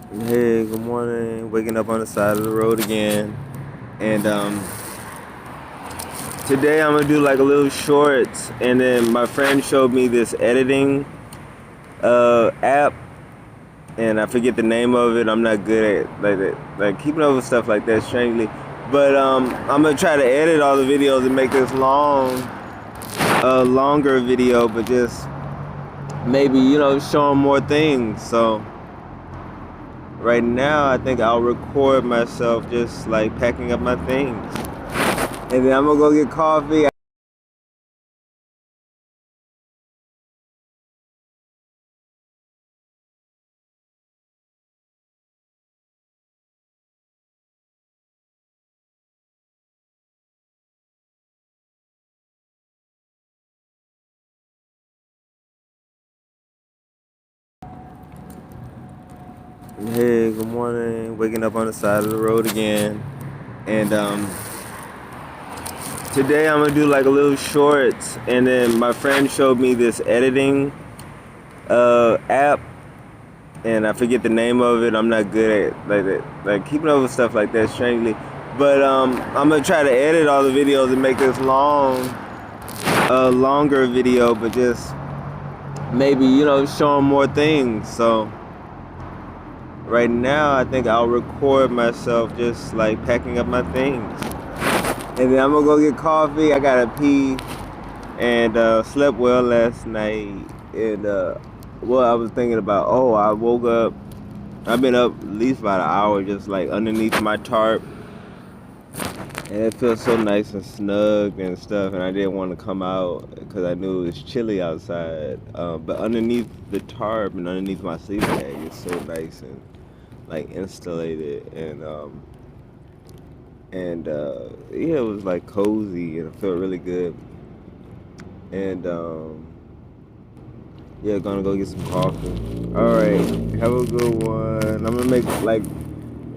Hey, good morning. Waking up on the side of the road again. And today I'm gonna do like a little shorts. And then my friend showed me this editing app, and I forget the name of it. I'm not good at like that, like keeping up with stuff like that, strangely. But I'm gonna try to edit all the videos and make this longer video, but just maybe showing more things. So right now, I think I'll record myself just like packing up my things. And then I'm gonna go get coffee. Hey, good morning. Waking up on the side of the road again. And today I'm gonna do like a little shorts. And then my friend showed me this editing app, and I forget the name of it. I'm not good at like that, like keeping up with stuff like that, strangely. But I'm gonna try to edit all the videos and make this longer video, but just maybe showing more things. So right now, I think I'll record myself just like packing up my things. And then I'm gonna go get coffee. I gotta pee, and slept well last night. And well, I was thinking about, I woke up. I've been up at least about an hour, just like underneath my tarp, and it feels so nice and snug and stuff. And I didn't want to come out because I knew it was chilly outside. But underneath the tarp and underneath my sleeping bag, it's so nice and like insulated, and yeah, it was like cozy and it felt really good. And yeah, gonna go get some coffee. All right, have a good one. I'm gonna make like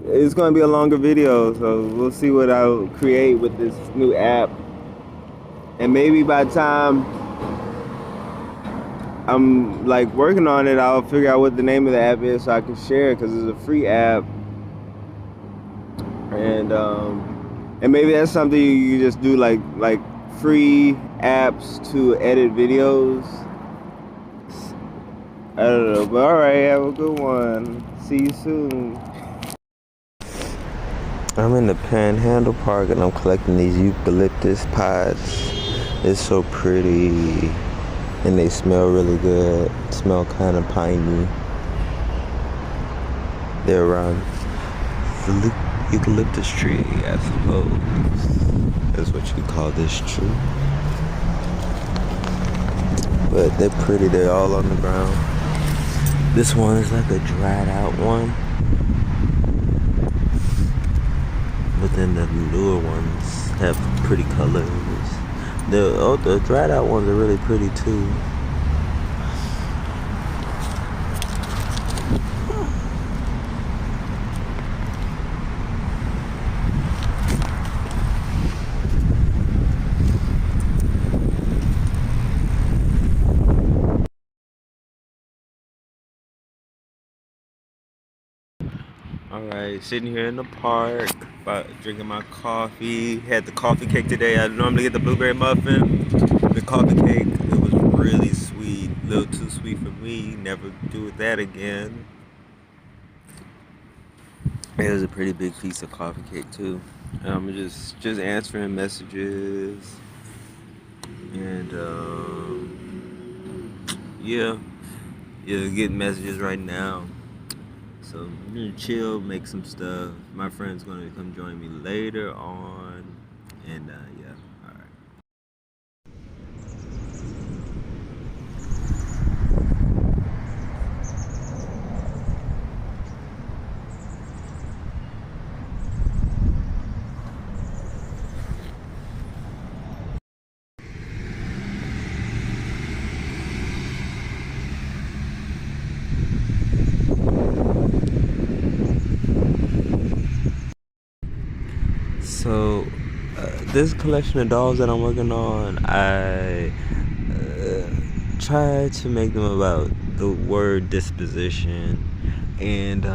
it's gonna be a longer video, so we'll see what I'll create with this new app. And maybe by the time I'm like working on it, I'll figure out what the name of the app is so I can share it, because it's a free app. And maybe that's something you just do, like free apps to edit videos. I don't know, but all right, have a good one. See you soon. I'm in the Panhandle Park and I'm collecting these eucalyptus pods. It's so pretty and they smell really good. Smell kind of piney. They're around the eucalyptus tree, I suppose. That's what you call this tree. But they're pretty. They're all on the ground. This one is like a dried out one. But then the newer ones have pretty colors. The dried out ones are really pretty too. Alright, sitting here in the park, about drinking my coffee. Had the coffee cake today. I normally get the blueberry muffin. The coffee cake, it was really sweet. A little too sweet for me. Never do that again. It was a pretty big piece of coffee cake too. I'm just answering messages. And yeah, getting messages right now. So I'm gonna chill, make some stuff. My friend's gonna come join me later on, and yeah, all right. So this collection of dolls that I'm working on, I try to make them about the word disposition, and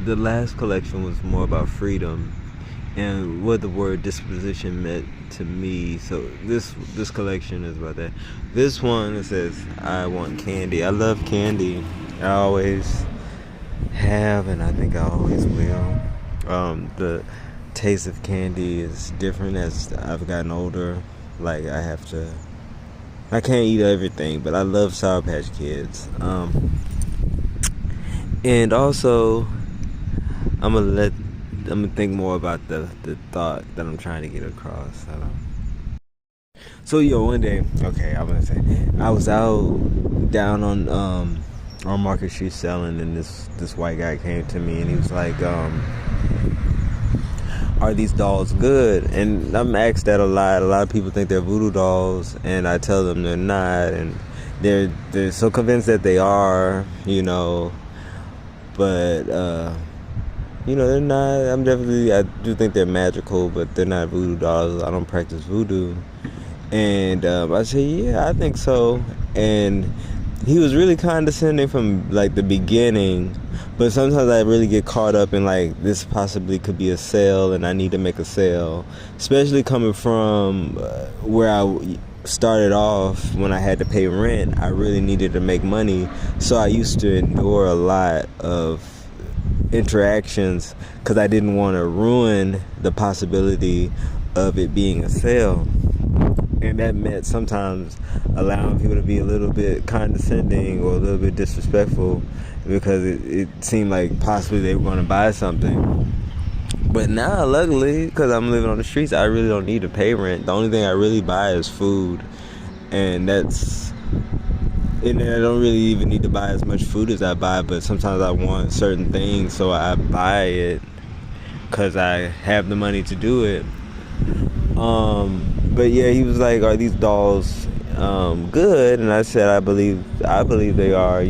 the last collection was more about freedom and what the word disposition meant to me. So this collection is about that. This one, it says, I want candy. I love candy. I always have, and I think I always will. The taste of candy is different as I've gotten older. Like, I can't eat everything, but I love Sour Patch Kids. And also, I'm gonna think more about the thought that I'm trying to get across. So one day, okay, I'm gonna say, I was out down on Market Street selling, and this white guy came to me and he was like, are these dolls good? And I'm asked that a lot. A lot of people think they're voodoo dolls, and I tell them they're not, and they're so convinced that they are, but they're not. I do think they're magical, but they're not voodoo dolls. I don't practice voodoo. And I said, yeah, I think so. And he was really condescending from like the beginning, but sometimes I really get caught up in like, this possibly could be a sale and I need to make a sale, especially coming from where I started off. When I had to pay rent, I really needed to make money, so I used to endure a lot of interactions because I didn't want to ruin the possibility of it being a sale. And that meant sometimes allowing people to be a little bit condescending or a little bit disrespectful because it seemed like possibly they were going to buy something. But now, luckily, because I'm living on the streets, I really don't need to pay rent. The only thing I really buy is food. And I don't really even need to buy as much food as I buy, but sometimes I want certain things, so I buy it because I have the money to do it. But yeah, he was like, are these dolls good? And I said, I believe they are,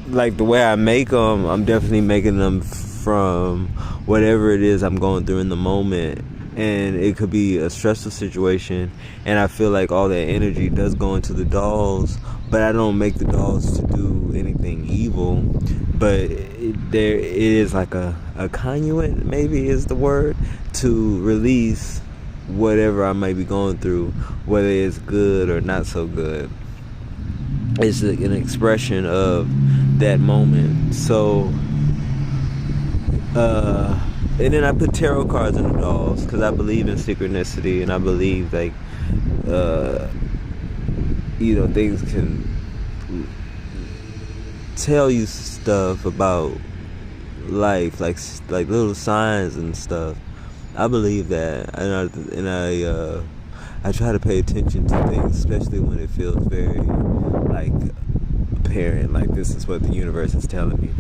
like the way I make them, I'm definitely making them from whatever it is I'm going through in the moment. And it could be a stressful situation, and I feel like all that energy does go into the dolls, but I don't make the dolls to do anything evil. But it is like a conduit, maybe is the word, to release whatever I might be going through, whether it's good or not so good. It's an expression of that moment. So and then I put tarot cards in the dolls because I believe in synchronicity, and I believe like things can tell you stuff about life, like little signs and stuff. I believe that, and I try to pay attention to things, especially when it feels very like apparent, like this is what the universe is telling me.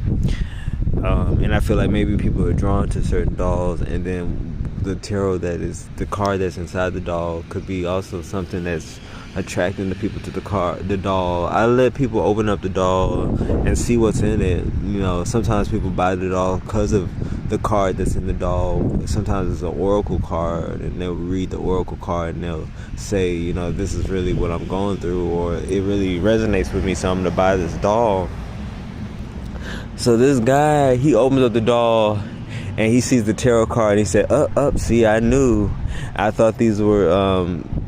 And I feel like maybe people are drawn to certain dolls, and then the tarot, that is the card that's inside the doll, could be also something that's attracting the people to the doll. I let people open up the doll and see what's in it. Sometimes people buy the doll because of the card that's in the doll. Sometimes it's an oracle card, and they'll read the oracle card and they'll say, this is really what I'm going through, or it really resonates with me, so I'm gonna buy this doll. So this guy, he opens up the doll and he sees the tarot card and he said, see, I knew. I thought these were,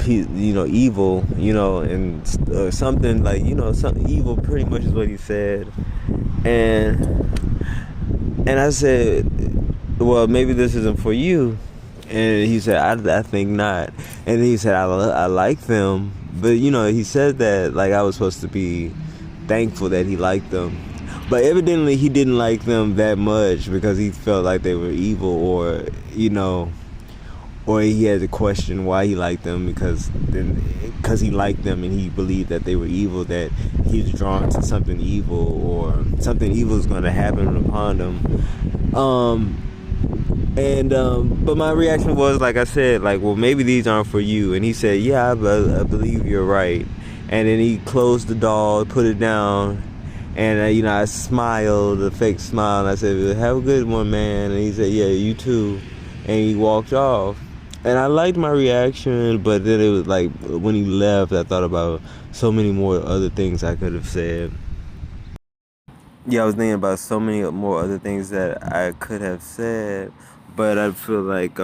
evil, and something like, something evil, pretty much is what he said. And I said, well, maybe this isn't for you. And he said, I think not. And he said, I like them. But, he said that like I was supposed to be thankful that he liked them. But evidently he didn't like them that much because he felt like they were evil, or he had to question why he liked them, because he liked them and he believed that they were evil, that he's drawn to something evil, or something evil is going to happen upon them. But my reaction was, like I said, like, well, maybe these aren't for you. And he said, yeah, I believe you're right. And then he closed the doll, put it down. And, I smiled, a fake smile, and I said, have a good one, man. And he said, yeah, you too. And he walked off. And I liked my reaction, but then it was like, when he left, I thought about so many more other things I could have said. Yeah, I was thinking about so many more other things that I could have said, but I feel like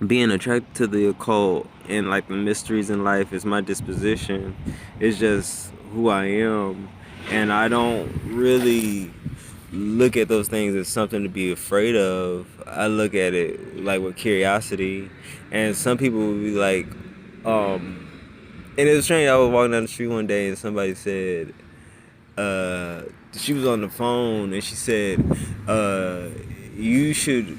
being attracted to the occult and like the mysteries in life is my disposition. It's just who I am, and I don't really look at those things as something to be afraid of. I look at it like with curiosity, and some people will be like, and it was strange. I was walking down the street one day, and somebody said, uh, she was on the phone, and she said, you should.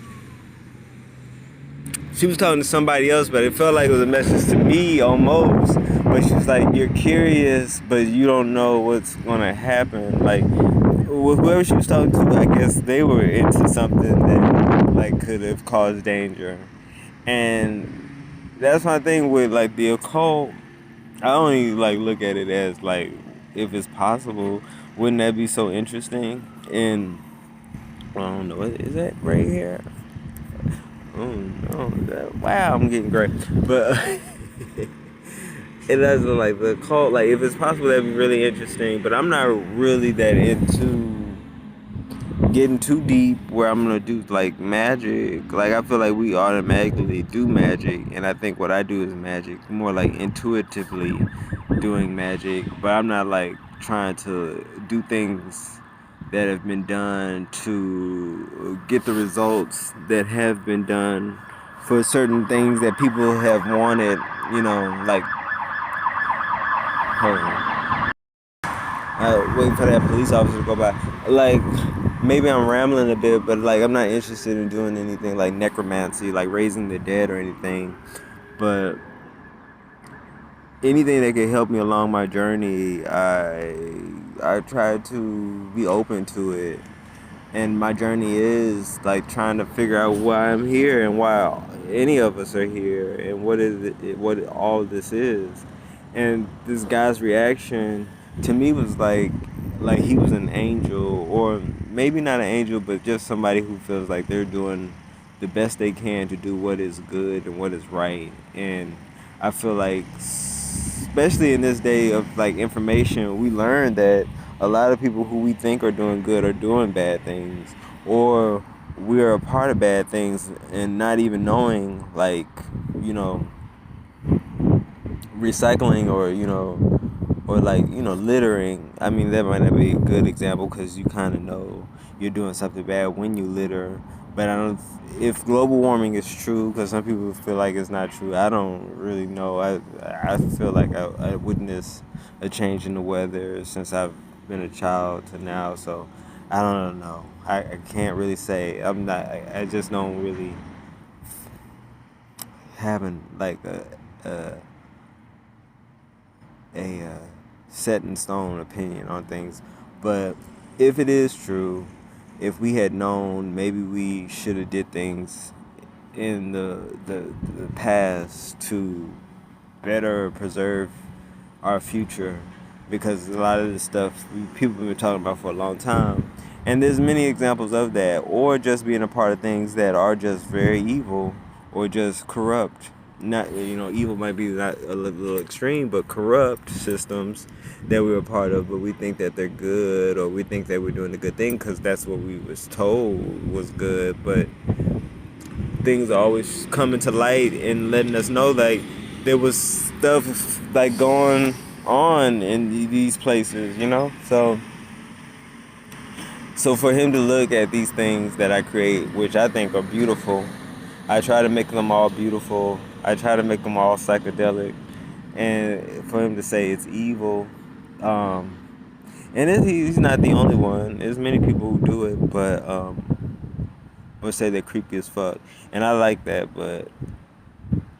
She was talking to somebody else, but it felt like it was a message to me almost. But she was like, "You're curious, but you don't know what's gonna happen." Like, whoever she was talking to, I guess they were into something that like could have caused danger, and that's my thing with like the occult. I only like look at it as like if it's possible, wouldn't that be so interesting? And I don't know, is that right here? Oh no! Wow, I'm getting great, but it doesn't like the cult. Like, if it's possible, that'd be really interesting. But I'm not really that into getting too deep where I'm gonna do like magic. Like, I feel like we automatically do magic, and I think what I do is magic, more like intuitively doing magic. But I'm not like trying to do things that have been done to get the results that have been done for certain things that people have wanted. Like, hold on. Waiting for that police officer to go by. Like, maybe I'm rambling a bit, but like, I'm not interested in doing anything like necromancy, like raising the dead or anything. But anything that can help me along my journey, I try to be open to it. And my journey is like trying to figure out why I'm here and why any of us are here and what is it, what all this is. And this guy's reaction to me was like he was an angel, or maybe not an angel, but just somebody who feels like they're doing the best they can to do what is good and what is right. And I feel like, especially in this day of like information, we learn that a lot of people who we think are doing good are doing bad things, or we're a part of bad things and not even knowing, like, you know recycling, or or like, littering. I mean, that might not be a good example because you kind of know you're doing something bad when you litter. But I don't. If global warming is true, because some people feel like it's not true, I don't really know. I feel like I witnessed a change in the weather since I've been a child to now. So I don't know. I can't really say. I'm not. I just don't really having like a a set in stone opinion on things. But if it is true, if we had known, maybe we should have did things in the past to better preserve our future, because a lot of this stuff people have been talking about for a long time, and there's many examples of that, or just being a part of things that are just very evil or just corrupt. Not, evil might be not a little extreme, but corrupt systems that we're a part of, but we think that they're good, or we think that we're doing a good thing because that's what we was told was good. But things are always coming to light and letting us know like there was stuff like going on in these places, so for him to look at these things that I create, which I think are beautiful, I try to make them all beautiful. I try to make them all psychedelic, and for him to say it's evil, um, and he's not the only one. There's many people who do it, but would say they're creepy as fuck, and I like that. But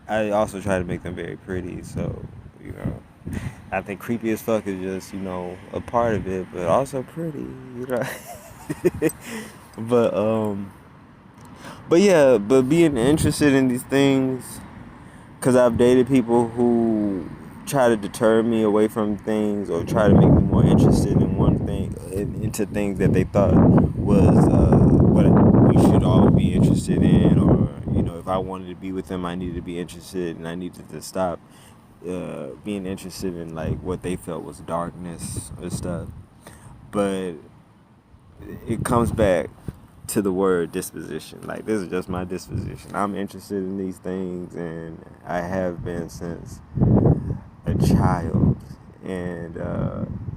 I also try to make them very pretty. So, you know, I think creepy as fuck is just, a part of it, but also pretty, but but yeah, but being interested in these things, because I've dated people who try to deter me away from things, or try to make me more interested in one thing, into things that they thought was what we should all be interested in, or if I wanted to be with them, I needed to be interested, and I needed to stop being interested in like what they felt was darkness or stuff. but it comes back to the word disposition. Like, this is just my disposition. I'm interested in these things, and I have been since a child. And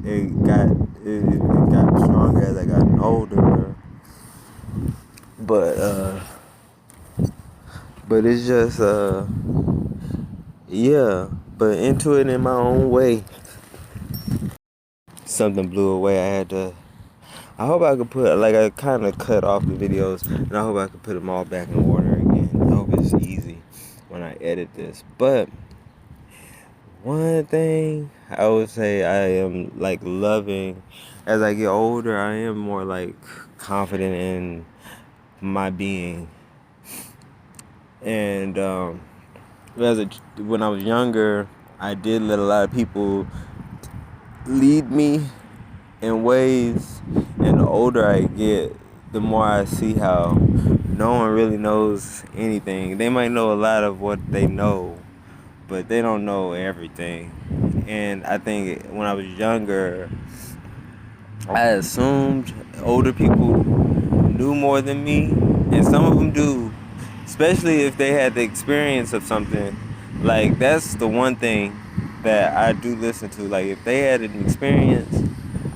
it got it got stronger as I got older. But but it's just yeah. But into it in my own way. Something blew away. I had to. I hope I could put, like, I kind of cut off the videos, and I hope I could put them all back in order again. I hope it's easy when I edit this. But one thing I would say I am, like, loving as I get older, I am more, like, confident in my being. And when I was younger, I did let a lot of people lead me in ways, and the older I get, the more I see how no one really knows anything. They might know a lot of what they know, but they don't know everything. And I think when I was younger, I assumed older people knew more than me, and some of them do, especially if they had the experience of something. Like, that's the one thing that I do listen to. Like, if they had an experience,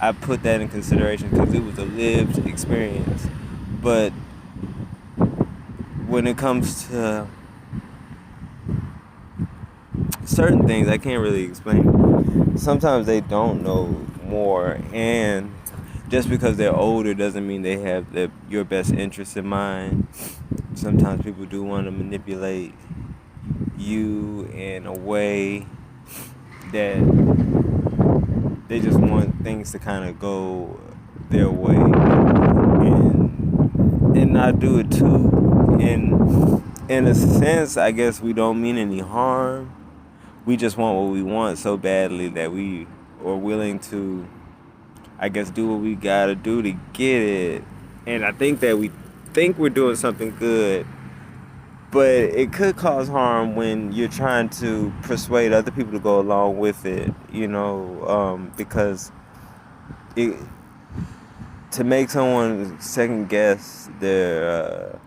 I put that in consideration because it was a lived experience. But when it comes to certain things, I can't really explain. Sometimes they don't know more, and just because they're older doesn't mean they have your best interest in mind. Sometimes people do want to manipulate you in a way that they just want things to kind of go their way, and not do it too. And in a sense, I guess we don't mean any harm. We just want what we want so badly that we are willing to, I guess, do what we gotta do to get it. And I think that we think we're doing something good, but it could cause harm when you're trying to persuade other people to go along with it, because it, to make someone second guess their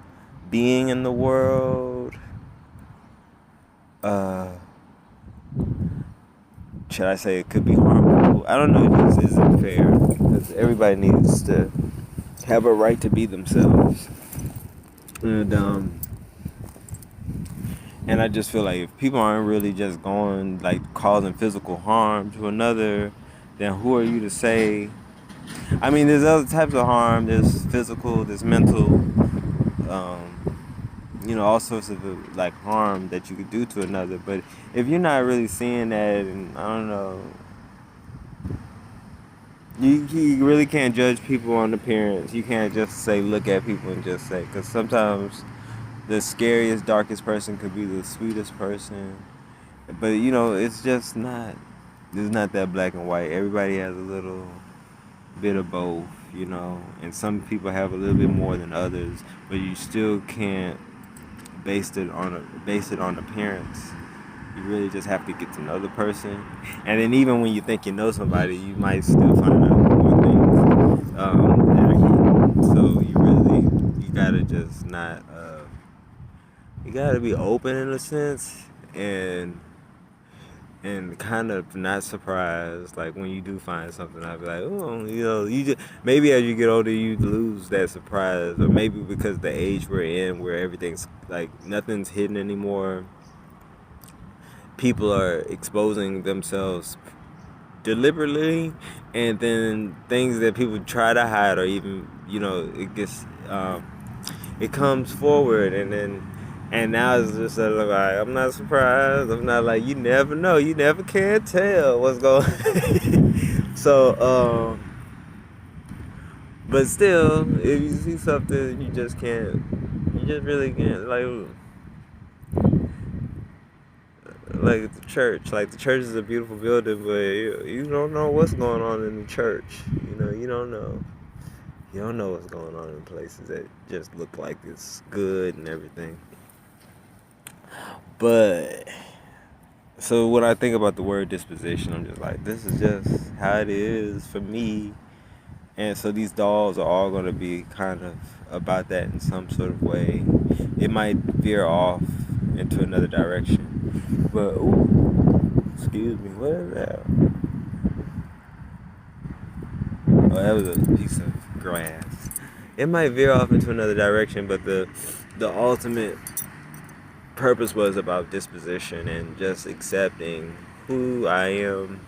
being in the world, should I say it could be harmful? I don't know if this isn't fair, because everybody needs to have a right to be themselves. And I just feel like if people aren't really just going, like, causing physical harm to another, then who are you to say? I mean, there's other types of harm. There's physical, there's mental, all sorts of, like, harm that you could do to another. But if you're not really seeing that, and I don't know, you really can't judge people on appearance. You can't just say, look at people and just say, because sometimes the scariest, darkest person could be the sweetest person. But, it's just not, it's not that black and white. Everybody has a little bit of both, and some people have a little bit more than others, but you still can't base it on appearance. You really just have to get to know the person, and then even when you think you know somebody, you might still find out more things that are hidden. So you gotta just not you gotta be open in a sense, and kind of not surprised. Like, when you do find something, I'd be like, oh, you just, maybe as you get older, you lose that surprise, or maybe because the age we're in, where everything's, like, nothing's hidden anymore. People are exposing themselves deliberately, and then things that people try to hide, or even, it gets, it comes forward, and now it's just sort of like, I'm not surprised. I'm not like, you never know. You never can tell what's going on. So, but still, if you see something, you just really can't, like the church. Like, the church is a beautiful building, but you don't know what's going on in the church. You don't know. You don't know what's going on in places that just look like it's good and everything. But, so when I think about the word disposition, I'm just like, this is just how it is for me. And so these dolls are all going to be kind of about that in some sort of way. It might veer off into another direction. But, ooh, excuse me, what is that? Oh, that was a piece of grass. It might veer off into another direction, but the ultimate purpose was about disposition and just accepting who I am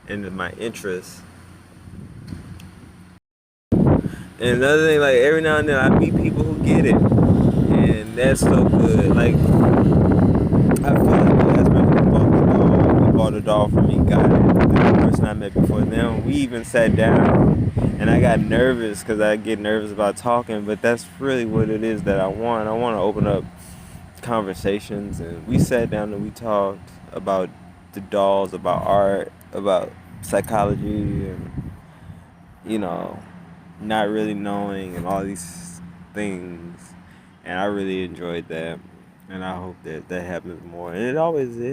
and my interests. And another thing, like every now and then I meet people who get it, and that's so good. Like I feel like the last person who bought a doll for me got it. The person I met before them, we even sat down, and I got nervous because I get nervous about talking. But that's really what it is that I want. I want to open up conversations, and we sat down and we talked about the dolls, about art, about psychology, and you know, not really knowing and all these things. And I really enjoyed that, and I hope that that happens more. And it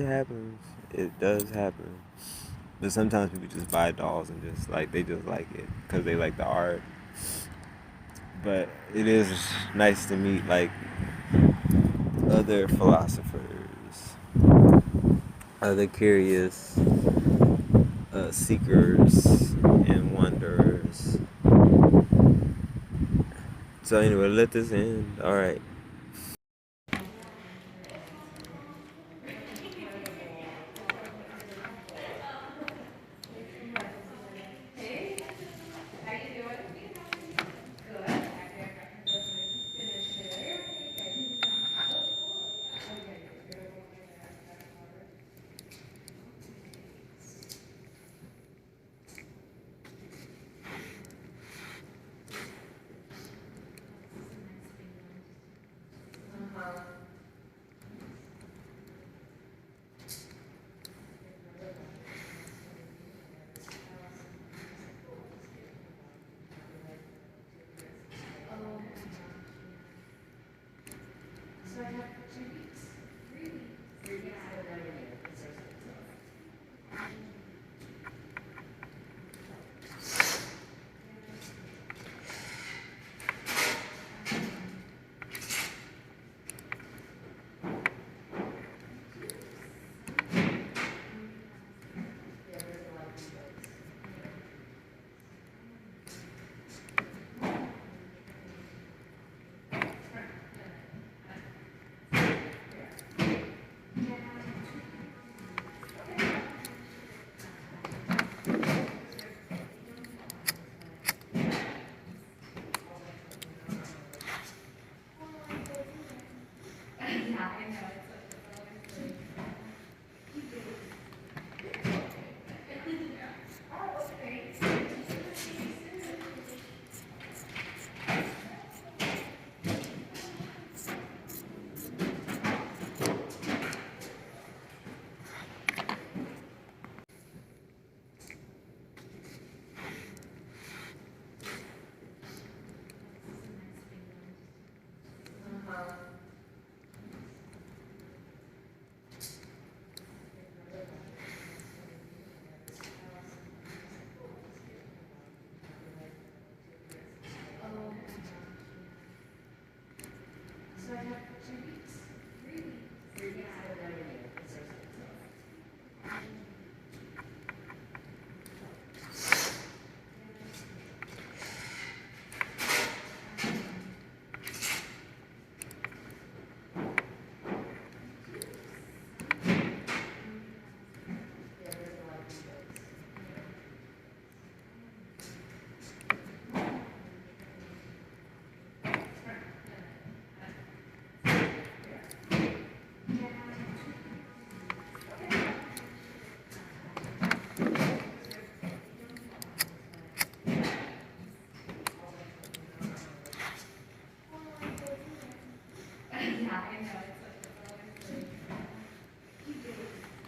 happens. It does happen. But sometimes people just buy dolls and just like they just like it because they like the art. But it is nice to meet like other philosophers, other curious seekers and wanderers. So anyway, let this end. All right.